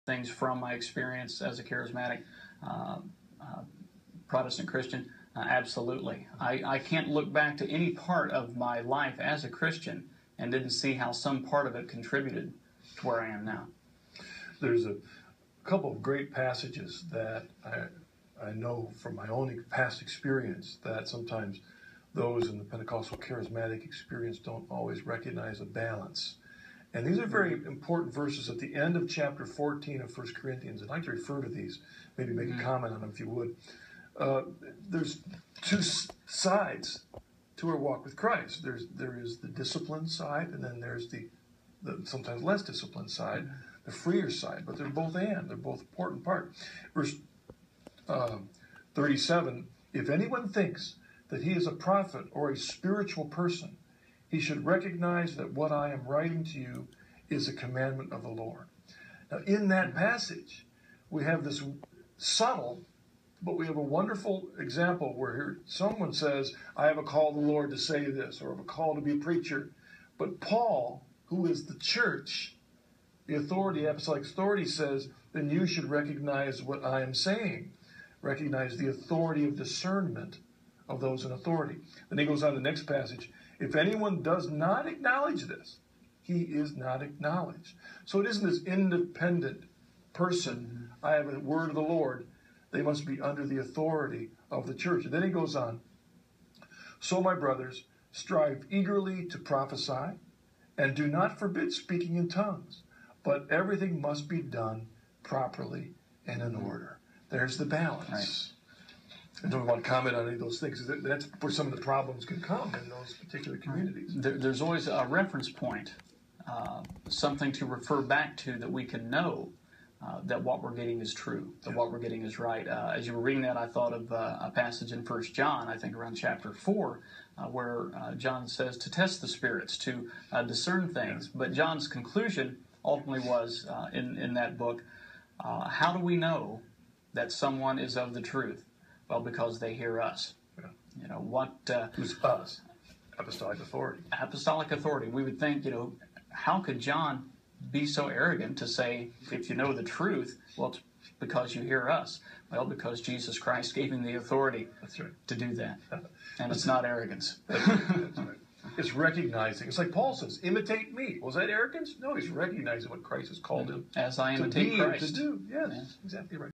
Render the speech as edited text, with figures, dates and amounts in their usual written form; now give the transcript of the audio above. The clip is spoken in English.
things from my experience as a charismatic Protestant Christian. Absolutely. I can't look back to any part of my life as a Christian and didn't see how some part of it contributed to where I am now. There's a couple of great passages that I know from my own past experience that sometimes those in the Pentecostal charismatic experience don't always recognize a balance. And these are very important verses at the end of chapter 14 of 1 Corinthians. I'd like to refer to these, maybe make a comment on them if you would. There's two sides to our walk with Christ. There is the disciplined side, and then there's the sometimes less disciplined side, the freer side. But they're both they're both important part. Verse 37, if anyone thinks that he is a prophet or a spiritual person, he should recognize that what I am writing to you is a commandment of the Lord. Now, in that passage, we have this subtle, but we have a wonderful example where here someone says, I have a call of the Lord to say this, or I have a call to be a preacher. But Paul, who is the church, the authority, apostolic authority, says, then you should recognize what I am saying. Recognize the authority of discernment of those in authority. Then he goes on to the next passage. If anyone does not acknowledge this, he is not acknowledged. So it isn't this independent person. I have a word of the Lord. They must be under the authority of the church. And then he goes on. So, my brothers, strive eagerly to prophesy, and do not forbid speaking in tongues, but everything must be done properly and in order. There's the balance. Right. I don't want to comment on any of those things. That's where some of the problems can come in those particular communities. There's always a reference point, something to refer back to that we can know that what we're getting is true, that what we're getting is right. As you were reading that, I thought of a passage in 1 John, I think around chapter 4, where John says to test the spirits, to discern things. But John's conclusion ultimately was, in that book, how do we know that someone is of the truth? Well, because they hear us. Yeah. You know, what... Who's us? Apostolic authority. Apostolic authority. We would think, how could John be so arrogant to say, if you know the truth, well, it's because you hear us. Well, because Jesus Christ gave him the authority to do that. And it's not arrogance. That's right. It's recognizing. It's like Paul says, imitate me. Was that arrogance? No, he's recognizing what Christ has called him as I to imitate be Christ. To do. Yes, exactly right.